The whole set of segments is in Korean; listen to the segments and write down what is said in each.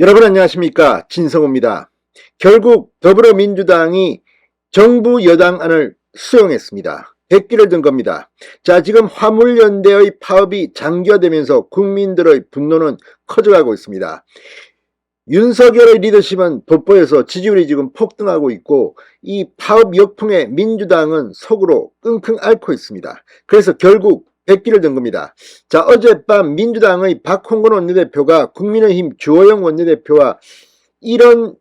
여러분 안녕하십니까, 진성호입니다. 결국 더불어민주당이 정부 여당안을 수용했습니다. 백기를 든 겁니다. 자, 지금 화물연대의 파업이 장기화되면서 국민들의 분노는 커져가고 있습니다. 윤석열의 리더십은 돋보여서 지지율이 지금 폭등하고 있고, 이 파업 역풍에 민주당은 속으로 끙끙 앓고 있습니다. 그래서 결국 백기를 든 겁니다. 자, 어젯밤 민주당의 박홍근 원내대표가 국민의힘 주호영 원내대표와 이런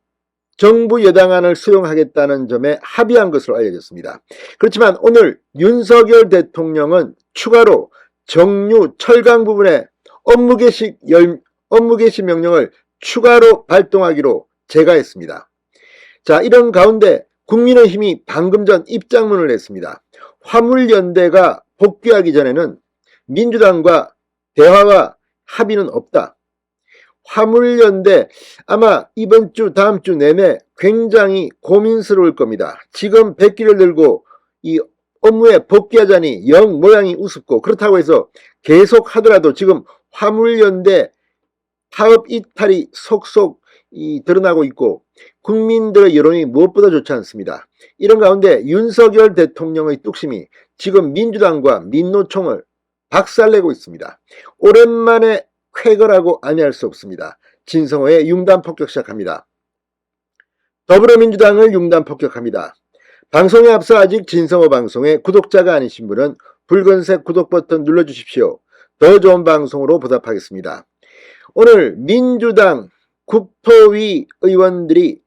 정부 여당안을 수용하겠다는 점에 합의한 것으로 알려졌습니다. 그렇지만 오늘 윤석열 대통령은 추가로 정유 철강 부분에 업무 개시 명령을 추가로 발동하기로 제가했습니다. 자, 이런 가운데 국민의힘이 방금 전 입장문을 냈습니다. 화물연대가 복귀하기 전에는 민주당과 대화와 합의는 없다. 화물연대 아마 이번 주 다음 주 내내 굉장히 고민스러울 겁니다. 지금 백기를 들고 이 업무에 복귀하자니 영 모양이 우습고, 그렇다고 해서 계속 하더라도 지금 화물연대 파업 이탈이 속속 드러나고 있고 국민들의 여론이 무엇보다 좋지 않습니다. 이런 가운데 윤석열 대통령의 뚝심이 지금 민주당과 민노총을 박살내고 있습니다. 오랜만에 쾌거라고 아니할 수 없습니다. 진성호의 융단 폭격 시작합니다. 더불어민주당을 융단 폭격합니다. 방송에 앞서 아직 진성호 방송에 구독자가 아니신 분은 붉은색 구독 버튼 눌러주십시오. 더 좋은 방송으로 보답하겠습니다. 오늘 민주당 국토위 의원들이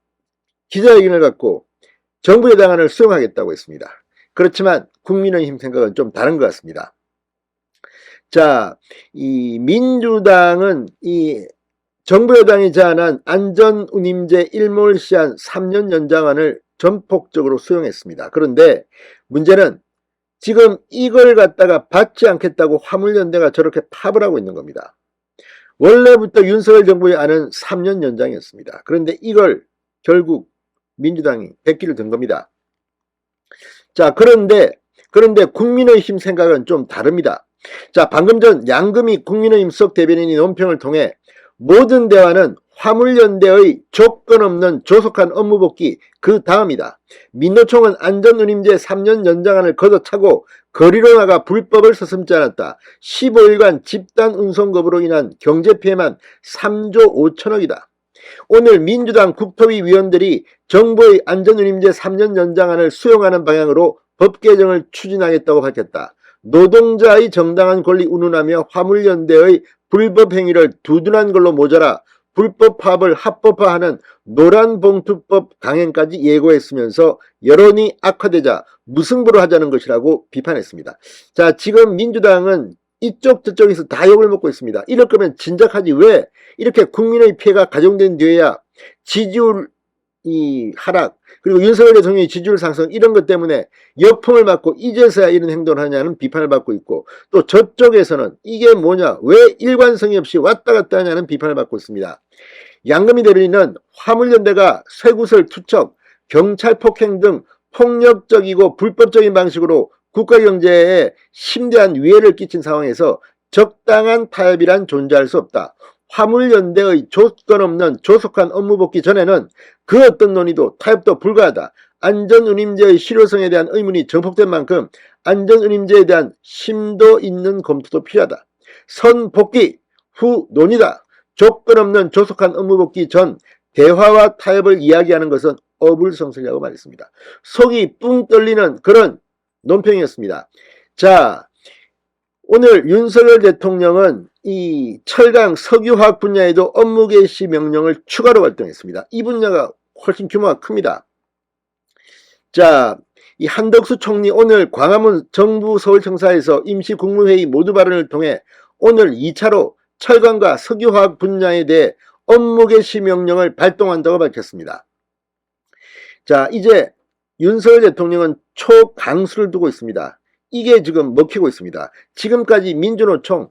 기자회견을 갖고 정부 여당안을 수용하겠다고 했습니다. 그렇지만 국민의힘 생각은 좀 다른 것 같습니다. 자, 이 민주당은 이 정부 여당이 제안한 안전운임제 일몰시한 3년 연장안을 전폭적으로 수용했습니다. 그런데 문제는 지금 이걸 갖다가 받지 않겠다고 화물연대가 저렇게 파업을 하고 있는 겁니다. 원래부터 윤석열 정부의 안은 3년 연장이었습니다. 그런데 이걸 결국 민주당이 백기를 든 겁니다. 자, 그런데 국민의힘 생각은 좀 다릅니다. 자, 방금 전 양금희 국민의힘 수석 대변인이 논평을 통해 모든 대화는 화물연대의 조건 없는 조속한 업무 복귀 그 다음이다. 민노총은 안전운임제 3년 연장안을 걷어차고 거리로 나가 불법을 서슴지 않았다. 15일간 집단 운송거부로 인한 경제피해만 3조 5천억이다. 오늘 민주당 국토위 위원들이 정부의 안전운임제 3년 연장안을 수용하는 방향으로 법 개정을 추진하겠다고 밝혔다. 노동자의 정당한 권리 운운하며 화물연대의 불법 행위를 두둔한 걸로 모자라 불법 파업을 합법화하는 노란봉투법 강행까지 예고했으면서 여론이 악화되자 무승부를 하자는 것이라고 비판했습니다. 자, 지금 민주당은 이쪽 저쪽에서 다 욕을 먹고 있습니다. 이럴 거면 진작하지 왜 이렇게 국민의 피해가 가중된 뒤에야 지지율 하락, 그리고 윤석열 대통령의 지지율 상승, 이런 것 때문에 역풍을 맞고 이제서야 이런 행동을 하냐는 비판을 받고 있고, 또 저쪽에서는 이게 뭐냐, 왜 일관성이 없이 왔다 갔다 하냐는 비판을 받고 있습니다. 양금희 대변인은 화물연대가 쇠구설 투척, 경찰 폭행 등 폭력적이고 불법적인 방식으로 국가경제에 심대한 위해를 끼친 상황에서 적당한 타협이란 존재할 수 없다. 화물연대의 조건 없는 조속한 업무 복귀 전에는 그 어떤 논의도 타협도 불가하다. 안전운임제의 실효성에 대한 의문이 증폭된 만큼 안전운임제에 대한 심도 있는 검토도 필요하다. 선 복귀 후 논의다. 조건 없는 조속한 업무 복귀 전 대화와 타협을 이야기하는 것은 어불성설이라고 말했습니다. 속이 뿡 떨리는 그런 논평이었습니다. 자, 오늘 윤석열 대통령은 이 철강 석유화학 분야에도 업무 개시 명령을 추가로 발동했습니다. 이 분야가 훨씬 규모가 큽니다. 자, 이 한덕수 총리 오늘 광화문 정부 서울청사에서 임시국무회의 모두 발언을 통해 오늘 2차로 철강과 석유화학 분야에 대해 업무 개시 명령을 발동한다고 밝혔습니다. 자, 이제 윤석열 대통령은 초강수를 두고 있습니다. 이게 지금 먹히고 있습니다. 지금까지 민주노총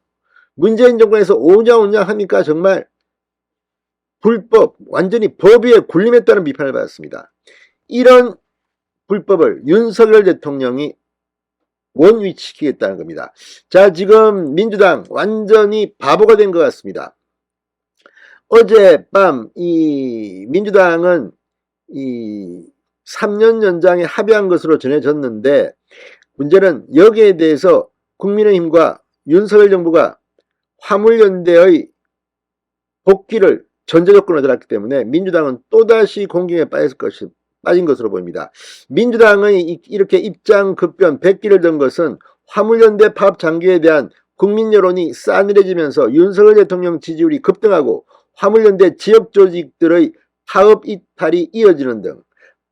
문재인 정권에서 오냐 하니까 정말 불법, 완전히 법 위에 군림했다는 비판을 받았습니다. 이런 불법을 윤석열 대통령이 원위치키겠다는 겁니다. 자, 지금 민주당 완전히 바보가 된 것 같습니다. 어젯밤 이 민주당은 이 3년 연장에 합의한 것으로 전해졌는데, 문제는 여기에 대해서 국민의힘과 윤석열 정부가 화물연대의 복귀를 전제조건으로 들었기 때문에 민주당은 또다시 공경에 빠진 것으로 보입니다. 민주당의 이렇게 입장 급변, 백기를 든 것은 화물연대 파업 장기에 대한 국민 여론이 싸늘해지면서 윤석열 대통령 지지율이 급등하고 화물연대 지역 조직들의 파업 이탈이 이어지는 등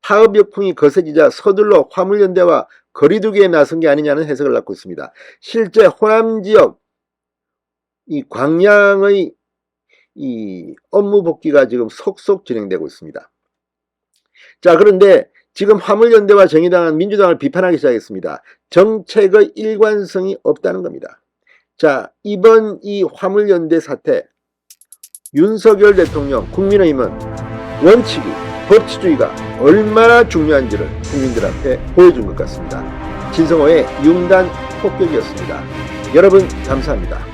파업 역풍이 거세지자 서둘러 화물연대와 거리두기에 나선 게 아니냐는 해석을 낳고 있습니다. 실제 호남 지역 이 광양의 이 업무 복귀가 지금 속속 진행되고 있습니다. 자, 그런데 지금 화물연대와 정의당은 민주당을 비판하기 시작했습니다. 정책의 일관성이 없다는 겁니다. 자, 이번 이 화물연대 사태, 윤석열 대통령, 국민의힘은 원칙이, 법치주의가 얼마나 중요한지를 국민들 앞에 보여준 것 같습니다. 진성호의 융단 폭격이었습니다. 여러분 감사합니다.